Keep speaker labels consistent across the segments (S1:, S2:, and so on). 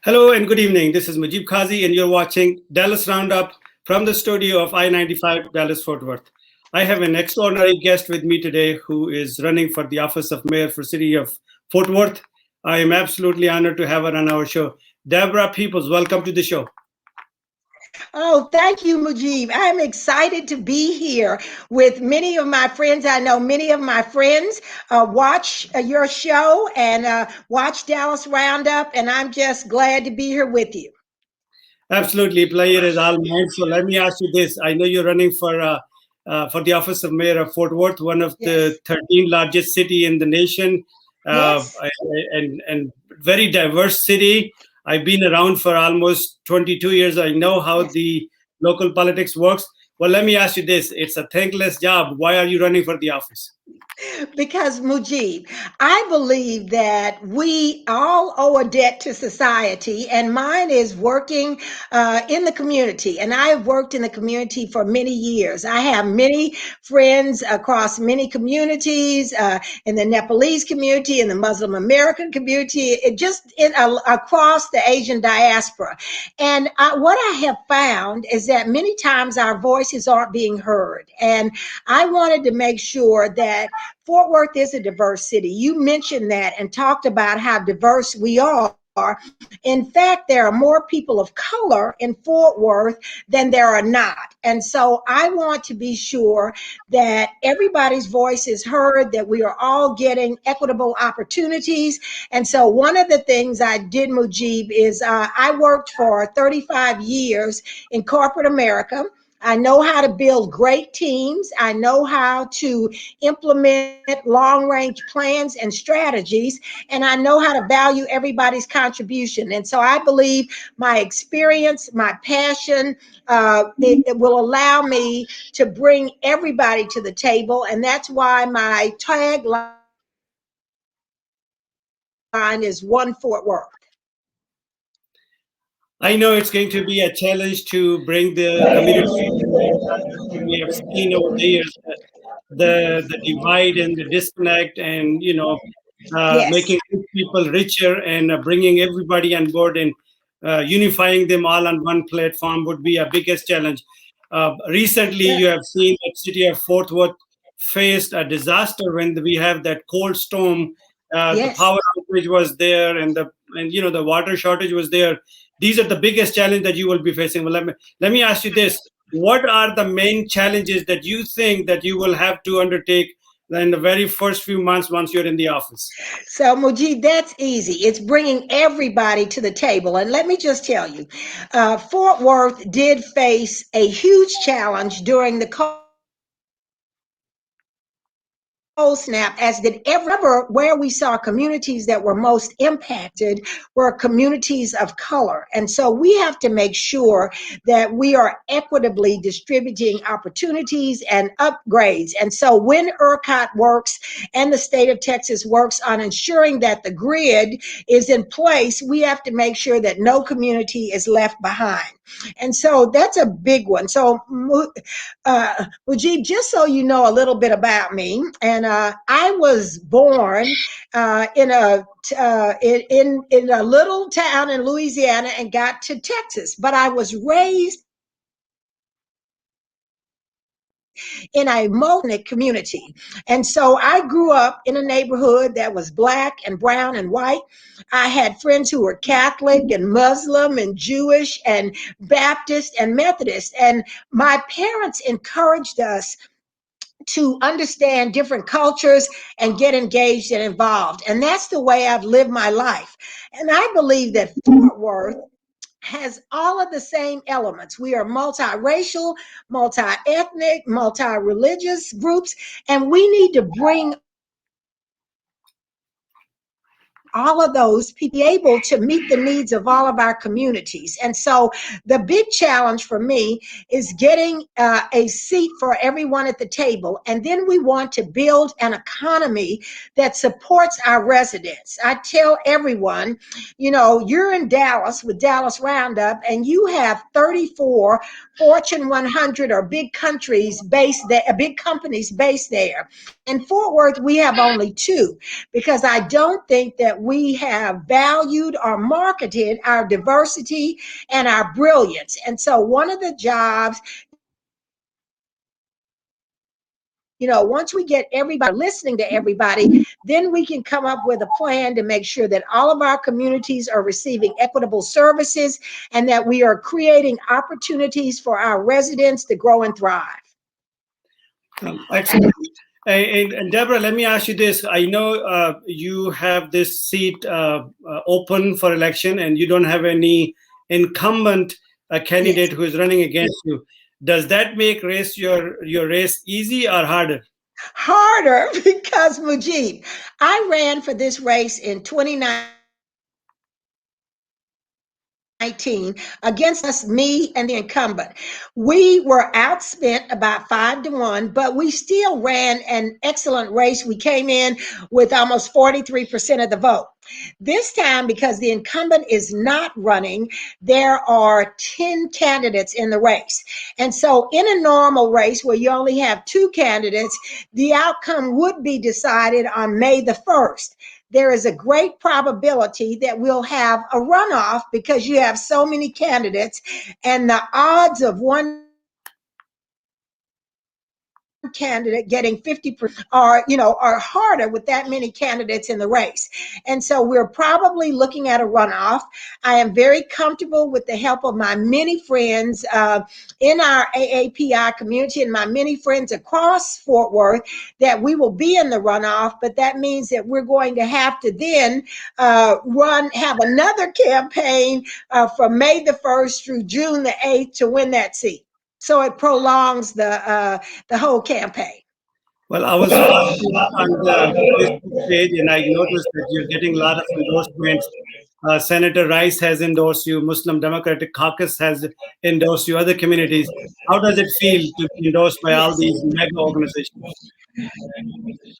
S1: Hello and good evening. This is Mujeeb Kazi, and you're watching Dallas Roundup from the studio of I-95 Dallas Fort Worth. I have an extraordinary guest with me today who is running for the office of mayor for city of Fort Worth. I am absolutely honored to have her on our show. Deborah Peoples, welcome to the show.
S2: Oh, thank you, Mujeeb. I'm excited to be here with many of my friends. I know many of my friends watch your show and watch Dallas Roundup, and I'm just glad to be here with you.
S1: Absolutely, pleasure is all mine. So let me ask you this: I know you're running for the office of mayor of Fort Worth, one of the
S2: Yes.
S1: 13 largest city in the nation,
S2: Yes.
S1: and very diverse city. I've been around for almost 22 years. I know how
S2: Yes.
S1: the local politics works. Well, let me ask you this: it's a thankless job. Why are you running for the office?
S2: Because Mujeeb, I believe that we all owe a debt to society, and mine is working in the community. And I have worked in the community for many years. I have many friends across many communities, in the Nepalese community, in the Muslim American community, across the Asian diaspora. And what I have found is that many times our voices aren't being heard. And I wanted to make sure that Fort Worth is a diverse city. You mentioned that and talked about how diverse we are. In fact, there are more people of color in Fort Worth than there are not. And so I want to be sure that everybody's voice is heard, that we are all getting equitable opportunities. And so one of the things I did, Mujeeb, is I worked for 35 years in corporate America. I know how to build great teams. I know how to implement long range plans and strategies, and I know how to value everybody's contribution. And so I believe my experience, my passion, it will allow me to bring everybody to the table. And that's why my tagline is One Fort Worth.
S1: I know it's going to be a challenge to bring the community together. We have seen over the years the divide and the disconnect, and
S2: Yes.
S1: making rich people richer and bringing everybody on board and unifying them all on one platform would be a biggest challenge. Recently,
S2: Yeah.
S1: you have seen that city of Fort Worth faced a disaster when we have that cold storm. The
S2: Yes.
S1: power outage was there, and the water shortage was there. These are the biggest challenge that you will be facing. Well, let me ask you this: what are the main challenges that you think that you will have to undertake in the very first few months once you're in the office?
S2: So, Mujib, that's easy. It's bringing everybody to the table. And let me just tell you, Fort Worth did face a huge challenge during the cold snap, as did where we saw communities that were most impacted were communities of color. And so we have to make sure that we are equitably distributing opportunities and upgrades. And so when ERCOT works and the state of Texas works on ensuring that the grid is in place, we have to make sure that no community is left behind. And so that's a big one. So, Mujib, just so you know a little bit about me, and I was born in a little town in Louisiana and got to Texas, but I was raised in a multi-ethnic community. And so I grew up in a neighborhood that was black and brown and white. I had friends who were Catholic and Muslim and Jewish and Baptist and Methodist. And my parents encouraged us to understand different cultures and get engaged and involved. And that's the way I've lived my life. And I believe that Fort Worth has all of the same elements. We are multiracial, multi-ethnic, multi-religious groups, and we need to bring all of those people together and make sure that we are able to meet the needs of all of our communities. And so the big challenge for me is getting a seat for everyone at the table. And then we want to build an economy that supports our residents. I tell everyone, you're in Dallas with Dallas Roundup, and you have 34 Fortune 100 or big companies based there. In Fort Worth, we have only two because I don't think that we we have valued or marketed our diversity and our brilliance. And so one of the jobs, once we get everybody listening to everybody, then we can come up with a plan to make sure that all of our communities are receiving equitable services and that we are creating opportunities for our residents to grow and thrive.
S1: Excellent. And Deborah, let me ask you this. I know you have this seat open for election and you don't have any incumbent candidate
S2: Yes.
S1: who is running against you. Does that make your race easy or harder?
S2: Harder because Mujeeb, I ran for this race in 2019 against us, me and the incumbent. We were outspent about 5-1, but we still ran an excellent race. We came in with almost 43% of the vote. This time, because the incumbent is not running, there are 10 candidates in the race. And so in a normal race where you only have 2 candidates, the outcome would be decided on May the 1st. There is a great probability that we'll have a runoff because you have so many candidates, and the odds of one candidate getting 50% are harder with that many candidates in the race. And so we're probably looking at a runoff. I am very comfortable with the help of my many friends in our AAPI community and my many friends across Fort Worth that we will be in the runoff, but that means that we're going to have to then have another campaign from May the 1st through June the 8th to win that seat. So it prolongs the whole campaign.
S1: Well, I was following on the Facebook page and I noticed that you're getting a lot of endorsements. Senator Rice has endorsed you, Muslim Democratic Caucus has endorsed you, other communities. How does it feel to be endorsed by all
S2: Yes.
S1: these mega organizations?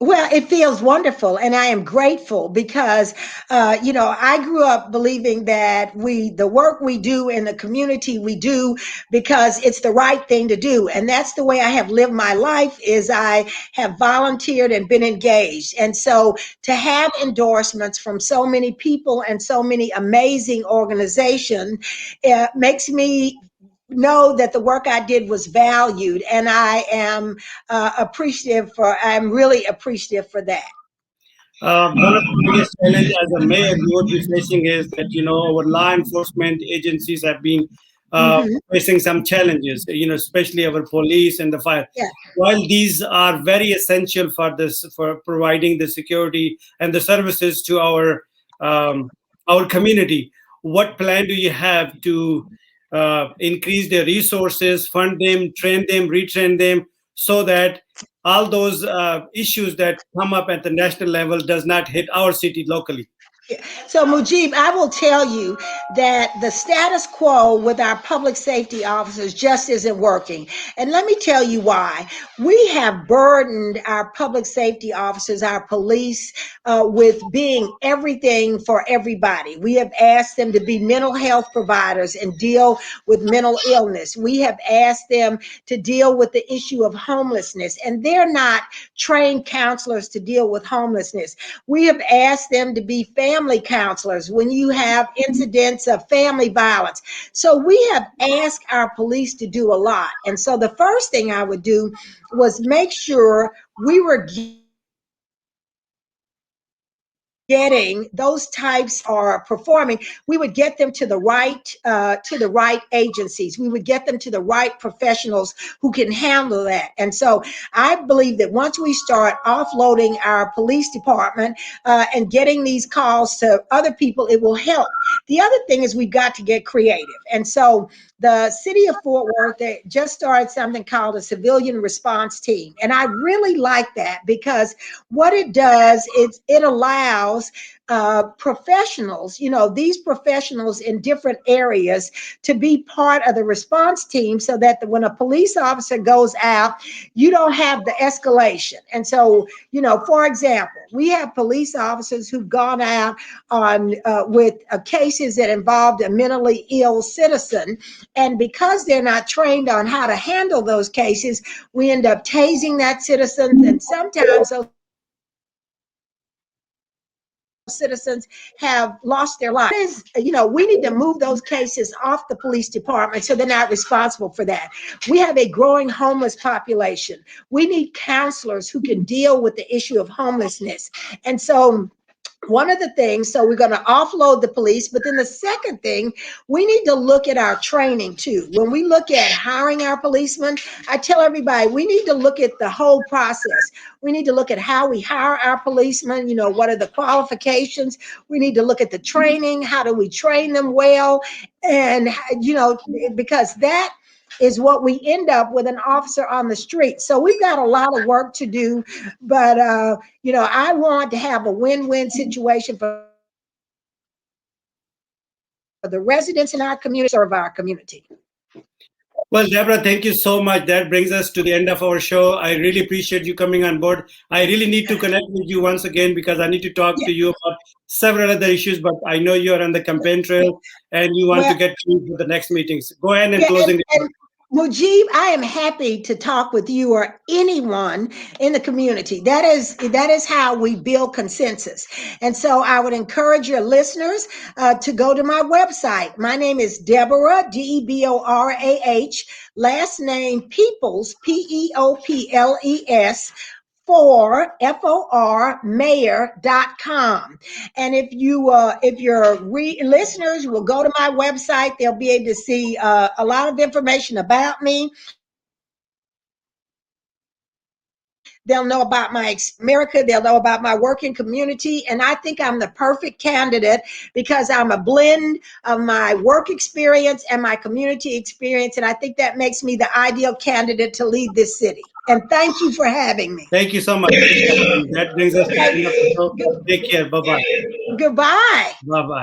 S2: Well, it feels wonderful, and I am grateful because, I grew up believing that the work we do in the community, we do because it's the right thing to do, and that's the way I have lived my life. Is I have volunteered and been engaged, and so to have endorsements from so many people and so many amazing organizations makes me know that the work I did was valued, and I am I'm really appreciative for that.
S1: One of the biggest challenges as a mayor you would be facing is that our law enforcement agencies have been
S2: Mhm.
S1: facing some challenges. Especially our police and the fire.
S2: Yeah.
S1: While these are very essential for providing the security and the services to our community, what plan do you have to increase their resources, fund them, train them, retrain them, so that all those issues that come up at the national level does not hit our city locally?
S2: So, Mujeeb, I will tell you that the status quo with our public safety officers just isn't working. And let me tell you why. We have burdened our public safety officers, our police, with being everything for everybody. We have asked them to be mental health providers and deal with mental illness. We have asked them to deal with the issue of homelessness, and they're not trained counselors to deal with homelessness. We have asked them to be family counselors when you have incidents of family violence. So we have asked our police to do a lot. And so the first thing I would do was make sure we were getting those types are performing, we would get them to the right agencies. We would get them to the right professionals who can handle that. And so I believe that once we start offloading our police department and getting these calls to other people, it will help. The other thing is we've got to get creative. And so the city of Fort Worth, they just started something called a civilian response team. And I really like that because what it does is it allows professionals, these professionals in different areas to be part of the response team so that when a police officer goes out, you don't have the escalation. And so, for example, we have police officers who've gone out on with cases that involved a mentally ill citizen. And because they're not trained on how to handle those cases, we end up tasing that citizen. And sometimes those citizens have lost their lives. We need to move those cases off the police department so they're not responsible for that. We have a growing homeless population. We need counselors who can deal with the issue of homelessness. And so one of the things, so we're going to offload the police, but then the second thing, we need to look at our training too. When we look at hiring our policemen, I tell everybody we need to look at the whole process. We need to look at how we hire our policemen, what are the qualifications? We need to look at the training. How do we train them well? And, because that is what we end up with, an officer on the street. So we've got a lot of work to do, but I want to have a win-win situation for the residents in our community, serve our community.
S1: Well, Deborah, thank you so much. That brings us to the end of our show. I really appreciate you coming on board. I really need to connect with you once again because I need to talk to you about several other issues, but I know you're on the campaign trail and you want to get to the next meetings. Go ahead and closing.
S2: Mujeeb, I am happy to talk with you or anyone in the community. That is how we build consensus. And so I would encourage your listeners to go to my website. My name is Deborah, Deborah, last name Peoples, Peoples, for mayor.com. And if your listeners will go to my website, they'll be able to see a lot of information about me. They'll know about my America. They'll know about my working community. And I think I'm the perfect candidate because I'm a blend of my work experience and my community experience. And I think that makes me the ideal candidate to lead this city. And thank you for having me.
S1: Thank you so much. That brings us to the end of the show. Take care. Bye-bye.
S2: Goodbye.
S1: Bye-bye.